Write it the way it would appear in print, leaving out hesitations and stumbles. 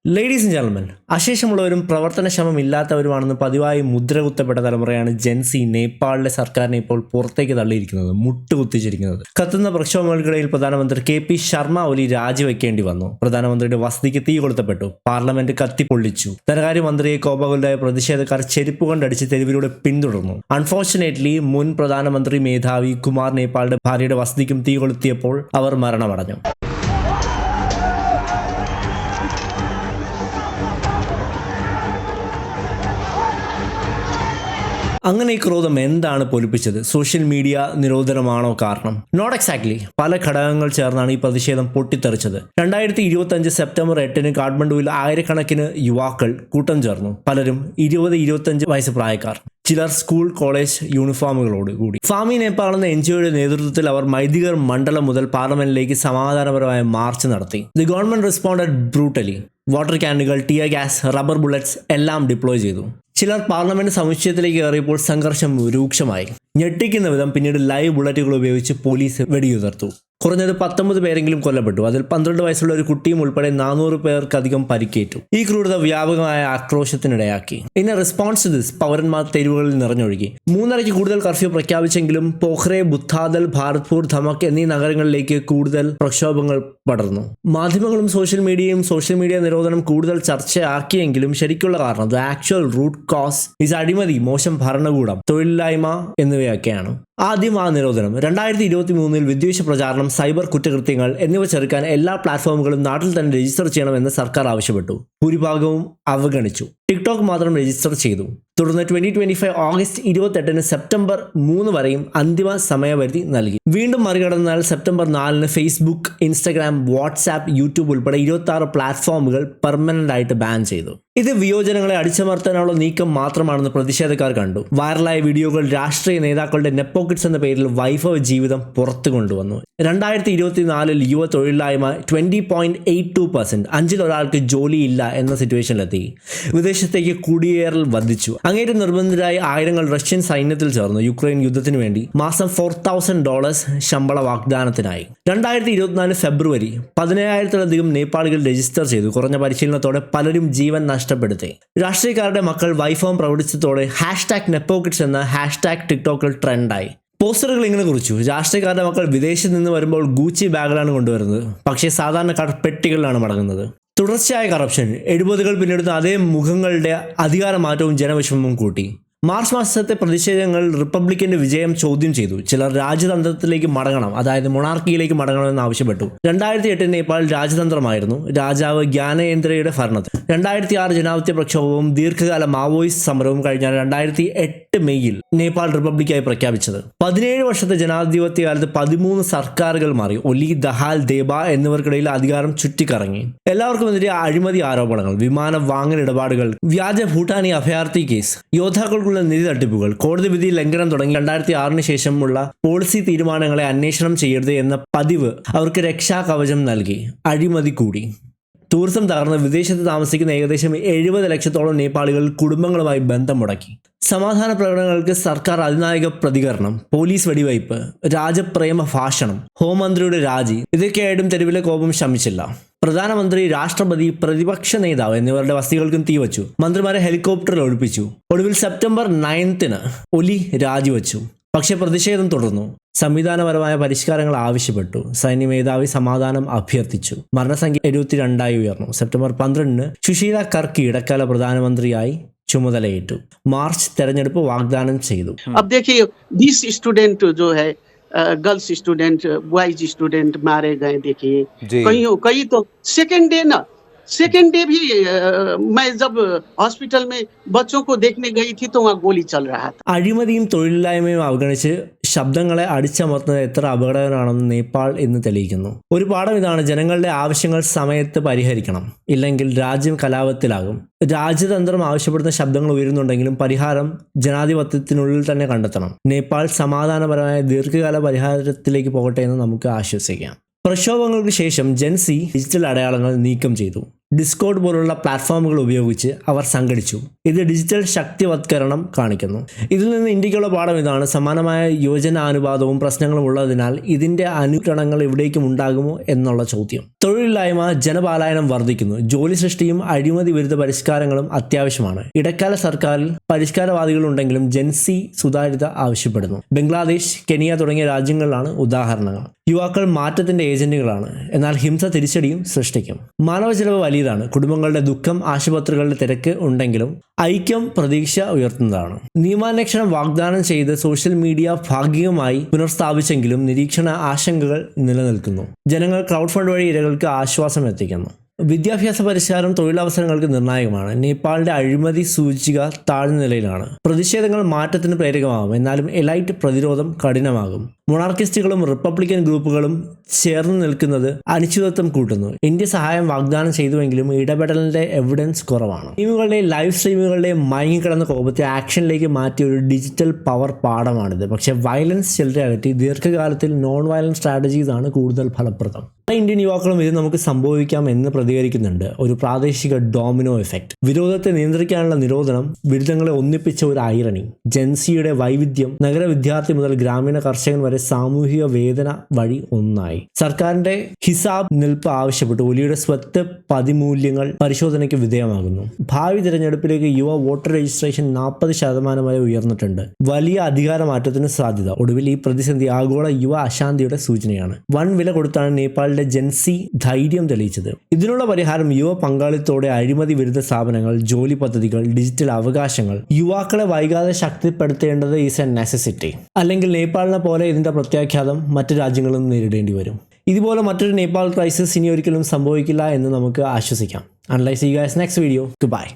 Ladies and gentlemen, അശേഷമുള്ളവരും പ്രവർത്തനക്ഷമമില്ലാത്തവരുമാണെന്ന് പതിവായി മുദ്രകുത്തപ്പെട്ട തലമുറയാണ് ജെൻസി നേപ്പാളിലെ സർക്കാരിനെ ഇപ്പോൾ പുറത്തേക്ക് തള്ളിയിരിക്കുന്നത്, മുട്ടുകുത്തിച്ചിരിക്കുന്നത്. കത്തുന്ന പ്രക്ഷോഭങ്ങൾക്കിടയിൽ പ്രധാനമന്ത്രി KP ശർമ്മ ഒലി രാജിവെക്കേണ്ടി വന്നു. പ്രധാനമന്ത്രിയുടെ വസതിക്ക് തീ കൊളുത്തപ്പെട്ടു. പാർലമെന്റ് കത്തിപ്പൊള്ളിച്ചു. ധനകാര്യമന്ത്രിയെ കോപകുലരായ പ്രതിഷേധക്കാർ ചെരുപ്പ് കൊണ്ടടിച്ച് തെരുവിലൂടെ പിന്തുടർന്നു. അൺഫോർച്ചുനേറ്റ്ലി മുൻ പ്രധാനമന്ത്രി മേധാവി കുമാർ നേപ്പാളിന്റെ ഭാര്യയുടെ വസതിക്കും തീ കൊളുത്തിയപ്പോൾ അവർ മരണമടഞ്ഞു. അങ്ങനെ ഈ ക്രോധം എന്താണ് പൊലിപ്പിച്ചത്? സോഷ്യൽ മീഡിയ നിരോധനമാണോ കാരണം? Not exactly. പല ഘടകങ്ങൾ ചേർന്നാണ് ഈ പ്രതിഷേധം പൊട്ടിത്തെറിച്ചത്. 2025 സെപ്റ്റംബർ 8 കാഠ്മണ്ഡുവിൽ ആയിരക്കണക്കിന് യുവാക്കൾ കൂട്ടം ചേർന്നു. പലരും 20-25 വയസ്സ് പ്രായക്കാർ. ചിലർ സ്കൂൾ കോളേജ് യൂണിഫോമുകളോട് കൂടി. ഫാമി നേപ്പാൾ എന്ന NGOയുടെ നേതൃത്വത്തിൽ അവർ മൈദിഗർ മണ്ഡലം മുതൽ പാർലമെന്റിലേക്ക് സമാധാനപരമായ മാർച്ച് നടത്തി. The government responded brutally. Water ക്യാനുകൾ, ടിയർ ഗ്യാസ്, റബ്ബർ ബുള്ളറ്റ്സ് എല്ലാം ഡിപ്ലോയ് ചെയ്തു. ചിലർ പാർലമെന്റ് സമുച്ചയത്തിലേക്ക് കയറിയപ്പോൾ സംഘർഷം രൂക്ഷമായി. ഞെട്ടിക്കുന്ന വിധം പിന്നീട് ലൈവ് ബുള്ളറ്റുകൾ ഉപയോഗിച്ച് പോലീസ് വെടിയുതിർത്തു. കുറഞ്ഞത് 19 പേരെങ്കിലും കൊല്ലപ്പെട്ടു. അതിൽ 12 വയസ്സുള്ള ഒരു കുട്ടിയും ഉൾപ്പെടെ 400 പേർക്കധികം പരിക്കേറ്റു. ഈ ക്രൂരത വ്യാപകമായ ആക്രോശത്തിനിടയാക്കി. ഇൻ റെസ്പോൺസ് ടു ദിസ്, പൗരന്മാർ തെരുവുകളിൽ നിറഞ്ഞൊഴുകി. 3:30 കൂടുതൽ കർഫ്യൂ പ്രഖ്യാപിച്ചെങ്കിലും പോഖ്രെ, ബുദ്ധാദൽ, ഭാരത്പൂർ, ധമക് എന്നീ നഗരങ്ങളിലേക്ക് കൂടുതൽ പ്രക്ഷോഭങ്ങൾ പടർന്നു. മാധ്യമങ്ങളും സോഷ്യൽ മീഡിയ നിരോധനം കൂടുതൽ ചർച്ചയാക്കിയെങ്കിലും ശരിക്കുള്ള കാരണം, the actual root cause is അഴിമതി, മോശം ഭരണകൂടം, തൊഴിലില്ലായ്മ എന്നിവയൊക്കെയാണ്. ആദ്യം ആ നിരോധനം. 2023 വിദ്വേഷ പ്രചാരണം, സൈബർ കുറ്റകൃത്യങ്ങൾ എന്നിവ ചെറുക്കാൻ എല്ലാ പ്ലാറ്റ്ഫോമുകളും നാട്ടിൽ തന്നെ രജിസ്റ്റർ ചെയ്യണമെന്ന് സർക്കാർ ആവശ്യപ്പെട്ടു. ഭൂരിഭാഗവും അവഗണിച്ചു. ടിക്ടോക്ക് മാത്രം രജിസ്റ്റർ ചെയ്തു. തുടർന്ന് 2025 ഓഗസ്റ്റ് 28 സെപ്റ്റംബർ 3 വരെയും അന്തിമ സമയപരിധി നൽകി. വീണ്ടും മറികടന്നാൽ September 4 Facebook, Instagram, WhatsApp, YouTube ഉൾപ്പെടെ 26 പ്ലാറ്റ്ഫോമുകൾ പെർമനന്റ് ആയിട്ട് ബാൻ ചെയ്തു. ഇത് വിയോജനങ്ങളെ അടിച്ചമർത്താനുള്ള നീക്കം മാത്രമാണെന്ന് പ്രതിഷേധക്കാർ കണ്ടു. വൈറലായ വീഡിയോകൾ രാഷ്ട്രീയ നേതാക്കളുടെ നെപ്പോക്കിറ്റ്സ് എന്ന പേരിൽ വൈഭവ ജീവിതം പുറത്തു കൊണ്ടുവന്നു. 2024 യുവ തൊഴിലില്ലായ്മ 20.82%, 5-ൽ ഒരാൾക്ക് ജോലിയില്ല എന്ന സിറ്റുവേഷനിലെത്തി. വിദേശത്തേക്ക് കുടിയേറൽ വർദ്ധിച്ചു. അങ്ങേറ്റം നിർബന്ധിതരായി ആയിരങ്ങൾ റഷ്യൻ സൈന്യത്തിൽ ചേർന്നു. യുക്രൈൻ യുദ്ധത്തിന് വേണ്ടി മാസം $4,000 ശമ്പള വാഗ്ദാനത്തിനായി. 2024 ഫെബ്രുവരി 17,000-ലധികം നേപ്പാളികൾ രജിസ്റ്റർ ചെയ്തു. കുറഞ്ഞ പരിശീലനത്തോടെ പലരും ജീവൻ നഷ്ടപ്പെടുത്തി. രാഷ്ട്രീയക്കാരുടെ മക്കൾ വൈഭവം പ്രകടിച്ചതോടെ #നെപ്പോക്കിറ്റ്സ് എന്ന ഹാഷ്ടാഗ് ടിക്ടോക്കിൽ ട്രെൻഡായി. പോസ്റ്ററുകൾ ഇങ്ങനെ കുറിച്ചു: രാഷ്ട്രീയക്കാരുടെ മക്കൾ വിദേശത്ത് നിന്ന് വരുമ്പോൾ ഗൂച്ചി ബാഗിലാണ് കൊണ്ടുവരുന്നത്, പക്ഷേ സാധാരണക്കാർ പെട്ടികളിലാണ് മടങ്ങുന്നത്. തുടർച്ചയായ കറപ്ഷൻ. 70കൾ പിന്നിടുന്ന അതേ മുഖങ്ങളുടെ അധികാരമാറ്റവും ജനവിഷമവും കൂട്ടി. മാർച്ച് മാസത്തെ പ്രതിഷേധങ്ങൾ റിപ്പബ്ലിക്കിന്റെ വിജയം ചോദ്യം ചെയ്തു. ചിലർ രാജതന്ത്രത്തിലേക്ക് മടങ്ങണം, അതായത് മൊണാർക്കിയിലേക്ക് മടങ്ങണമെന്ന് ആവശ്യപ്പെട്ടു. 2008 നേപ്പാൾ രാജതന്ത്രമായിരുന്നു. രാജാവ് ജ്ഞാനേന്ദ്രയുടെ ഭരണത്തിൽ. 2006 ജനാധിപത്യ പ്രക്ഷോഭവും ദീർഘകാല മാവോയിസ്റ്റ് സമരവും കഴിഞ്ഞാൽ 2008 മെയ്യിൽ നേപ്പാൾ റിപ്പബ്ലിക്കായി പ്രഖ്യാപിച്ചത്. 17 വർഷത്തെ ജനാധിപത്യ കാലത്ത് 13 സർക്കാരുകൾ മാറി. ഒലി, ദഹാൽ, ദേബ എന്നിവർക്കിടയിൽ അധികാരം ചുറ്റിക്കറങ്ങി. എല്ലാവർക്കുമെതിരെ അഴിമതി ആരോപണങ്ങൾ, വിമാന വാങ്ങൽ ഇടപാടുകൾ, വ്യാജ ഭൂട്ടാനി അഭയാർത്ഥി കേസ്, യോദ്ധാക്കൾക്കുള്ള നിധി തട്ടിപ്പുകൾ, കോടതി വിധി ലംഘനം തുടങ്ങി 2006 ശേഷമുള്ള പോളിസി തീരുമാനങ്ങളെ അന്വേഷണം ചെയ്യരുത് എന്ന പതിവ് അവർക്ക് രക്ഷാകവചം നൽകി. അഴിമതി കൂടി. ടൂറിസം തകർന്ന് വിദേശത്ത് താമസിക്കുന്ന ഏകദേശം 70 ലക്ഷത്തോളം നേപ്പാളികൾ കുടുംബങ്ങളുമായി ബന്ധം മുടക്കി. സമാധാന പ്രകടനങ്ങൾക്ക് സർക്കാർ അതിനായക പ്രതികരണം, പോലീസ് വെടിവയ്പ്, രാജപ്രേമ ഭാഷണം, ഹോംമന്ത്രിയുടെ രാജി. ഇതൊക്കെയായിട്ടും തെരുവിലെ കോപം ശമിച്ചില്ല. പ്രധാനമന്ത്രി, രാഷ്ട്രപതി, പ്രതിപക്ഷ നേതാവ് എന്നിവരുടെ വസതികൾക്കും തീവച്ചു. മന്ത്രിമാരെ ഹെലികോപ്റ്ററിൽ ഒഴിപ്പിച്ചു. ഒടുവിൽ സെപ്റ്റംബർ 9 ഒലി രാജിവെച്ചു. പക്ഷേ പ്രതിഷേധം തുടർന്നു. സംവിധാനപരമായ പരിഷ്കാരങ്ങൾ ആവശ്യപ്പെട്ടു. സൈന്യ മേധാവി സമാധാനം അഭ്യർത്ഥിച്ചു. മരണസംഖ്യ 72 ഉയർന്നു. സെപ്റ്റംബർ 12 സുശീല കർക്കി ഇടക്കാല പ്രധാനമന്ത്രിയായി ചുമതലയേറ്റു. മാർച്ച് തെരഞ്ഞെടുപ്പ് വാഗ്ദാനം ചെയ്തു. गर्ल्स स्टूडेंट, बॉयज स्टूडेंट मारे गए. देखिए कई तो सेकेंड डे भी मैं जब हॉस्पिटल में बच्चों को देखने गई थी तो वहाँ गोली चल रहा था. അഴിമതിയും തൊഴിലില്ലായ്മയും അവഗണിച്ച് ശബ്ദങ്ങളെ അടിച്ചമർത്തുന്നത് എത്ര അപകടകരമാണെന്ന് നേപ്പാൾ ഇന്ന് തെളിയിക്കുന്നു. ഒരു പാഠം ഇതാണ്: ജനങ്ങളുടെ ആവശ്യങ്ങൾ സമയത്ത് പരിഹരിക്കണം, ഇല്ലെങ്കിൽ രാജ്യം കലാപത്തിലാകും. രാജ്യതന്ത്രം ആവശ്യപ്പെടുന്ന ശബ്ദങ്ങൾ ഉയരുന്നുണ്ടെങ്കിലും പരിഹാരം ജനാധിപത്യത്തിനുള്ളിൽ തന്നെ കണ്ടെത്തണം. നേപ്പാൾ സമാധാനപരമായ ദീർഘകാല പരിഹാരത്തിലേക്ക് പോകട്ടെ എന്ന് നമുക്ക് ആശ്വസിക്കാം. പ്രക്ഷോഭങ്ങൾക്ക് ശേഷം ജെൻസി ഡിജിറ്റൽ അടയാളങ്ങൾ നീക്കം ചെയ്തു. ഡിസ്കോഡ് പോലുള്ള പ്ലാറ്റ്ഫോമുകൾ ഉപയോഗിച്ച് അവർ സംഘടിച്ചു. ഇത് ഡിജിറ്റൽ ശക്തിവത്കരണം കാണിക്കുന്നു. ഇതിൽ നിന്ന് ഇന്ത്യക്കുള്ള പാഠം ഇതാണ്: സമാനമായ യോജനാനുപാതവും പ്രശ്നങ്ങളും ഉള്ളതിനാൽ ഇതിന്റെ അനുകരണങ്ങൾ എവിടേക്കും ഉണ്ടാകുമോ എന്നുള്ള ചോദ്യം. തൊഴിലില്ലായ്മ, ജനപാലായനം വർദ്ധിക്കുന്നു. ജോലി സൃഷ്ടിയും അഴിമതി വിരുദ്ധ പരിഷ്കാരങ്ങളും അത്യാവശ്യമാണ്. ഇടക്കാല സർക്കാരിൽ പരിഷ്കാരവാദികളുണ്ടെങ്കിലും ജൻസി സുതാര്യത ആവശ്യപ്പെടുന്നു. ബംഗ്ലാദേശ്, കെനിയ തുടങ്ങിയ രാജ്യങ്ങളിലാണ് ഉദാഹരണങ്ങൾ. യുവാക്കൾ മാറ്റത്തിന്റെ ഏജന്റുകളാണ്, എന്നാൽ ഹിംസ തിരിച്ചടിയും സൃഷ്ടിക്കും. മാനവ ചെലവ് വലിയതാണ്. കുടുംബങ്ങളുടെ ദുഃഖം, ആശുപത്രികളുടെ തിരക്ക് ഉണ്ടെങ്കിലും ഐക്യം പ്രതീക്ഷ ഉയർത്തുന്നതാണ്. നിയമാന്വേഷണം വാഗ്ദാനം ചെയ്ത് സോഷ്യൽ മീഡിയ ഭാഗികമായി പുനഃസ്ഥാപിച്ചെങ്കിലും നിരീക്ഷണ ആശങ്കകൾ നിലനിൽക്കുന്നു. ജനങ്ങൾ ക്രൗഡ് ഫണ്ട് വഴി ഇരകൾക്ക് ആശ്വാസം എത്തിക്കുന്നു. വിദ്യാഭ്യാസ പരിഷ്കാരം തൊഴിലവസരങ്ങൾക്ക് നിർണായകമാണ്. നേപ്പാളിന്റെ അഴിമതി സൂചിക താഴ്ന്ന നിലയിലാണ്. പ്രതിഷേധങ്ങൾ മാറ്റത്തിന് പ്രേരകമാകും, എന്നാലും എലൈറ്റ് പ്രതിരോധം കഠിനമാകും. മൊണാർക്കിസ്റ്റുകളും റിപ്പബ്ലിക്കൻ ഗ്രൂപ്പുകളും ചേർന്ന് നിൽക്കുന്നത് അനിശ്ചിതത്വം കൂട്ടുന്നു. ഇന്ത്യ സഹായം വാഗ്ദാനം ചെയ്തുവെങ്കിലും ഇടപെടലിന്റെ എവിഡൻസ് കുറവാണ്. ടീമുകളുടെയും ലൈവ് സ്ട്രീമുകളുടെയും മയങ്ങിക്കിടന്ന കോപത്തെ ആക്ഷനിലേക്ക് മാറ്റിയ ഒരു ഡിജിറ്റൽ പവർ പാഠമാണിത്. പക്ഷേ വയലൻസ് ചിലരെ അകറ്റി ദീർഘകാലത്തിൽ നോൺ വയലൻസ് സ്ട്രാറ്റജീസ് ആണ് കൂടുതൽ ഫലപ്രദം. പല ഇന്ത്യൻ യുവാക്കളും ഇത് നമുക്ക് സംഭവിക്കാം എന്ന് പ്രതികരിക്കുന്നുണ്ട്. ഒരു പ്രാദേശിക ഡോമിനോ എഫക്റ്റ്. വിരോധത്തെ നിയന്ത്രിക്കാനുള്ള നിരോധനം ബിരുദങ്ങളെ ഒന്നിപ്പിച്ച ഒരു ഐറണി. ജൻസിയുടെ വൈവിധ്യം. നഗര വിദ്യാർത്ഥി മുതൽ ഗ്രാമീണ കർഷകൻ വരെ സാമൂഹിക വേദന വഴി ഒന്നായി. സർക്കാരിന്റെ ഹിസാബ് നിൽപ്പ് ആവശ്യപ്പെട്ടു. ഒലിയുടെ സ്വത്ത് പതിമൂല്യങ്ങൾ പരിശോധനയ്ക്ക് വിധേയമാകുന്നു. ഭാവി തിരഞ്ഞെടുപ്പിലേക്ക് യുവ വോട്ടർ രജിസ്ട്രേഷൻ 40% വരെ ഉയർന്നിട്ടുണ്ട്. വലിയ അധികാരമാറ്റത്തിന് സാധ്യത. ഒടുവിൽ ഈ പ്രതിസന്ധി ആഗോള യുവ അശാന്തിയുടെ സൂചനയാണ്. വൻ വില കൊടുത്താണ് നേപ്പാളിന്റെ ജൻസി ധൈര്യം തെളിയിച്ചത്. ഇതിനുള്ള പരിഹാരം യുവ പങ്കാളിത്തോടെ അഴിമതി വിരുദ്ധ സ്ഥാപനങ്ങൾ, ജോലി പദ്ധതികൾ, ഡിജിറ്റൽ അവകാശങ്ങൾ. യുവാക്കളെ വൈകാതെ ശക്തിപ്പെടുത്തേണ്ടത് ഈസ് എ നെസസിറ്റി. അല്ലെങ്കിൽ നേപ്പാളിനെ പോലെ ഇതിന്റെ പ്രത്യാഘാതം മറ്റു രാജ്യങ്ങളും നേരിടേണ്ടി വരും. ഇതുപോലെ മറ്റൊരു നേപ്പാൾ ക്രൈസിസ് ഇനി ഒരിക്കലും സംഭവിക്കില്ല എന്ന് നമുക്ക് ആശ്വസിക്കാം. Unless see you guys next video. Goodbye.